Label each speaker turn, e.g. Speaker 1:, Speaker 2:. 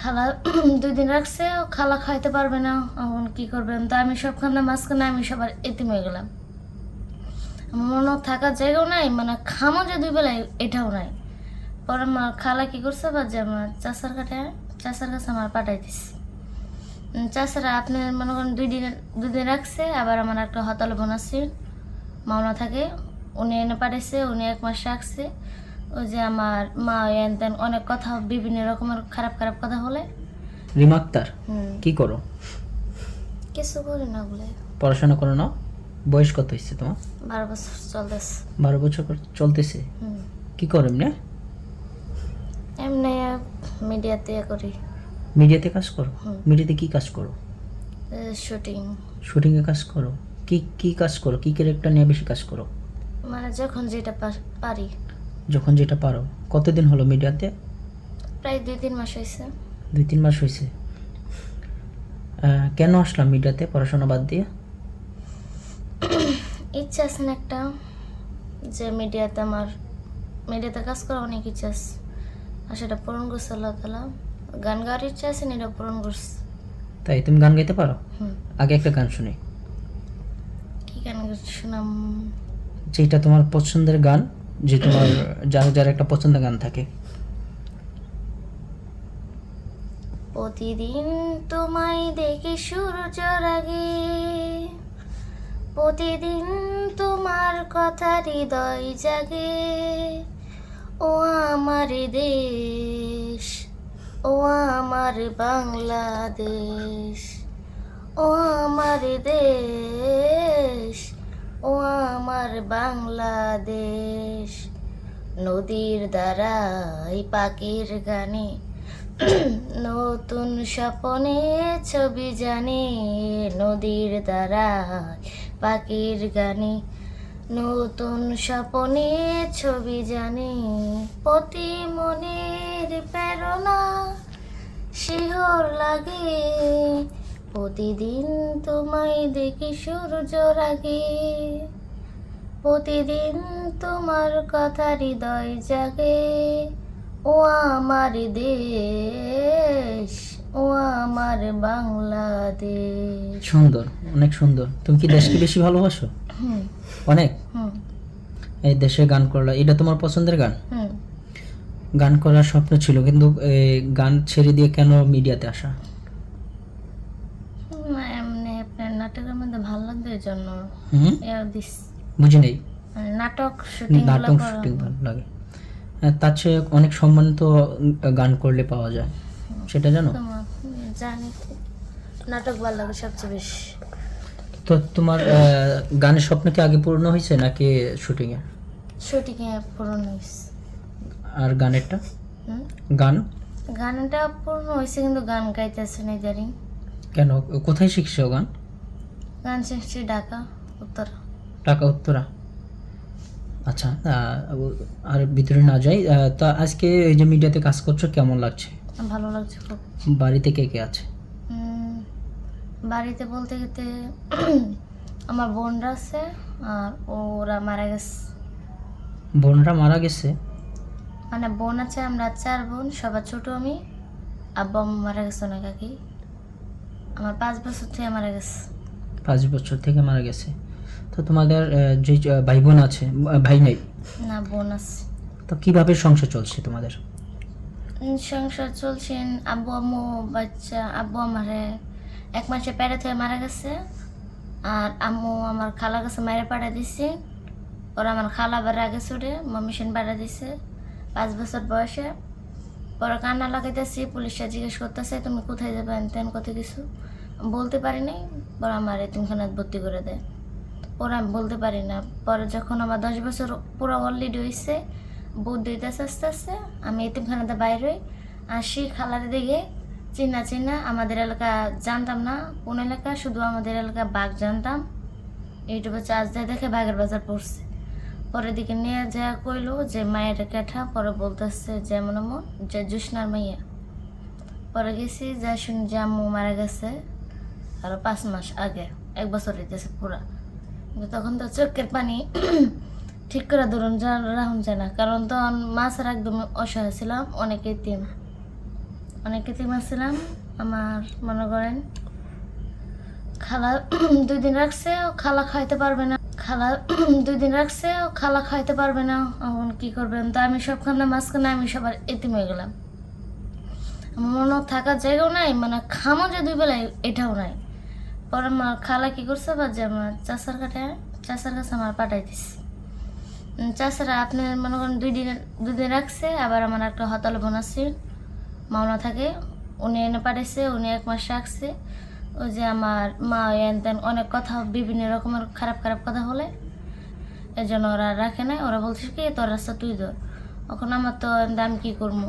Speaker 1: খালা 2 দিন রাখছে, খালা খাইতে পারবে না, এখন কি করবেন? তো আমি সবখানে মাঝখানে আমি সবার এতিম হয়ে গেলাম। আমার মনে থাকার জায়গাও নাই, মানে খামো যে 2 বেলায় এটাও নাই। পরে আমার খালা কি করছে, বা যে আমার চাচার কাছে আমার পাঠাই দিচ্ছে। চাচারা আপনি মনে করেন 2 দিন রাখছে। আবার আমার একটা হতাল বোন আছে, মাওনা থাকে, উনি এনে পাঠাইছে, উনি 1 মাস রাখছে। ওই যে আমার মা এন তেন অনেক কথা, বিভিন্ন রকমের খারাপ খারাপ কথা বলে।
Speaker 2: রিমা আক্তার,
Speaker 1: হুম,
Speaker 2: কি করো?
Speaker 1: কিছু করি না বলে।
Speaker 2: পড়াশোনা করো না? বয়স কত হয়েছে তোমার?
Speaker 1: 12 বছর চলতেছে।
Speaker 2: 12 বছর চলতেছে।
Speaker 1: হুম,
Speaker 2: কি করো এমনি?
Speaker 1: এমনি মিডিয়াতে করি।
Speaker 2: মিডিয়াতে কাজ করো?
Speaker 1: হুম।
Speaker 2: মিডিয়াতে কি কাজ করো?
Speaker 1: শুটিং,
Speaker 2: শুটিংয়ে কাজ করো? কি কি কাজ করো? কি ক্যারেক্টার নিয়ে বেশি কাজ করো?
Speaker 1: মানে যখন যেটা পারি।
Speaker 2: যখন যেটা পারো। কতদিন হলো মিডিয়াতে?
Speaker 1: প্রায় 2-3 মাস হয়েছে।
Speaker 2: 2-3 মাস হয়েছে। কেন আসলাম মিডিয়াতে পড়াশোনা বাদ দিয়ে?
Speaker 1: ইচ্ছা আছে না একটা, যে মিডিয়াতে কাজ করা অনেক ইচ্ছা আছে, আর সেটা পূরণ করছে আল্লাহ তাআলা। গান গাওয়ার ইচ্ছা আছে, এটা পূরণ করছে।
Speaker 2: তাই তুমি গান গাইতে পারো?
Speaker 1: হুম।
Speaker 2: আগে একটা গান শুনি।
Speaker 1: কি গান শুনাম?
Speaker 2: যেটা তোমার পছন্দের গান, যে তোমার যার একটা পছন্দের গান থাকে।
Speaker 1: প্রতিদিন তোমায় দেখি সূর্যের আগে, প্রতিদিন তোমার কথা হৃদয় জাগে। ও আমার দেশ, ও আমার বাংলাদেশ, ও আমার দেশ, ও আমার বাংলাদেশ। নদীর দ্বারাই পাখির গানে নতুন স্বপ্নে ছবি জানে। নদীর দ্বারাই পাখির গানে নতুন স্বপ্নে ছবি জানে। প্রতি মনের প্রেরণা শিহর লাগে, প্রতিদিন তোমায় দেখি সূর্যের আগে, প্রতিদিন তোমার কথা হৃদয় জাগে। ও আমার দেশ, ও আমার বাংলাদেশ।
Speaker 2: সুন্দর, অনেক সুন্দর। তুমি কি দেশকে বেশি ভালোবাসো?
Speaker 1: হুম,
Speaker 2: অনেক।
Speaker 1: হুম,
Speaker 2: এই দেশে গান করলা, এটা তোমার পছন্দের গান?
Speaker 1: হুম।
Speaker 2: গান করার স্বপ্ন ছিল, কিন্তু গান ছেড়ে দিয়ে কেন মিডিয়াতে আসা?
Speaker 1: এমনি আপনার নাটকের মধ্যে ভালো লাগবে এই জন্য
Speaker 2: হুম,
Speaker 1: দিস।
Speaker 2: বুঝি নেই।
Speaker 1: মানে নাটক শুটিং
Speaker 2: নাটক শুটিং ভালো লাগে। তার চেয়ে অনেক সম্মানিত গান করলে পাওয়া যায়, সেটা জানো?
Speaker 1: জানি তো। নাটক ভালো লাগে সবচেয়ে বেশি।
Speaker 2: তো তোমার গানের স্বপ্ন কি আগে পূর্ণ হয়েছে নাকি শুটিং এ?
Speaker 1: শুটিং এ পূরণ হয়েছে।
Speaker 2: আর গানেরটা?
Speaker 1: হুম?
Speaker 2: গান
Speaker 1: গানটা পূর্ণ হয়েছে, কিন্তু গান গাইতেছে না ইদারিং।
Speaker 2: কেন, কোথায় শিখছো গান?
Speaker 1: গান শিখছি ঢাকা, উত্তরা।
Speaker 2: টাকা উত্তরা। আচ্ছা, আর ভিতরে না যাই। তা আজকে এই যে মিডিয়াতে কাজ করছো, কেমন লাগছে?
Speaker 1: ভালো লাগছে খুব।
Speaker 2: বাড়িতে কে কে আছে?
Speaker 1: উম, বাড়িতে বলতে গেতে আমার বোনরা আছে, আর ওরা মারা গেছে।
Speaker 2: বোনরা মারা গেছে?
Speaker 1: মানে বোন আছে, আমরা 4 বোন, সবার ছোট আমি। আব্বা আম্মা মারা গেছে অনেক আগে, আমার 5 বছর থেকে মারা গেছে।
Speaker 2: 5 বছর থেকে মারা গেছে। তো তোমাদের যে ভাই বোন আছে, ভাই নেই?
Speaker 1: না, বোন আছে।
Speaker 2: তো কিভাবে সংসার চলছে তোমাদের?
Speaker 1: সংসার চলছে। আব্বু আম্মু বাচ্চা, আব্বু আমারে 1 মাসে পেটে থেকে মারা গেছে, আর আম্মু আমার খালা কাছে মায়ের পাড়া দিছে। ওরা আমার খালা বাড়ি আগে ছুটে মেশিন পাড়া দিছে 5 বছর বয়সে। পরে কান্না লাগাইতেছি, পুলিশরা জিজ্ঞেস করতেছে তুমি কোথায় যাবে, তেন কত কিছু বলতে পারি নাই। পরে আমার এতিমখানায় ভর্তি করে দেয়। পরে আমি বলতে পারি না। পরে যখন আমার 10 বছর পুরো অলরেডি হয়েছে, বুধ দিতেছে আস্তে আস্তে, আমি এতিমখানাতে বাইরে আসি। খালার দিকে চিনা আমাদের এলাকা জানতাম না কোন এলাকা, শুধু আমাদের এলাকা বাঘ জানতাম। ইউটিউবে চার্জ দেয় দেখে বাঘের বাজার পড়ছে। পরের দিকে নিয়ে যা কইলো যে মায়ের কেঠা, পরে বলতেছে যেমন যে জুসনার মাইয়া। পরে গেছি, যা শুনি যে আম্মু মারা গেছে আরো 5 মাস আগে, 1 বছর হইতেছে পুরা। কিন্তু তখন তো চোখের পানি ঠিক করে ধরুন রাখুন যায় না, কারণ তখন মা ছাড়া একদম অসহায় ছিলাম, অনেক এতিম। অনেক এতিম ছিলাম। আমার মনে করেন খালা 2 দিন রাখছে, ও খালা খাইতে পারবে না। খালা 2 দিন রাখছে, ও খালা খাইতে পারবে না। এখন কি করবেন? তো আমি সবখানে মাঝখানে আমি সবার এতিম হয়ে গেলাম। আমার মনে থাকার জায়গাও নাই, মানে খামো যে 2 বেলায় এটাও নাই। পরে আমার খালা কি করছে, বা যে আমার চাচার কাছে আমার পাঠাই দিচ্ছে। চাচারা আপনি মনে করেন 2 দিন রাখছে। আবার আমার একটা হতাল বোন আছে, মাওনা থাকে, উনি এনে পাঠাইছে। উনি 1 মাস রাখছে। ওই যে আমার মা এন তেন অনেক কথা, বিভিন্ন রকমের খারাপ খারাপ কথা বলে, এই জন্য ওরা রাখে নাই। ওরা বলছে কি তোর রাস্তা তুই ধর। এখন আমার তো আমি কি করবো?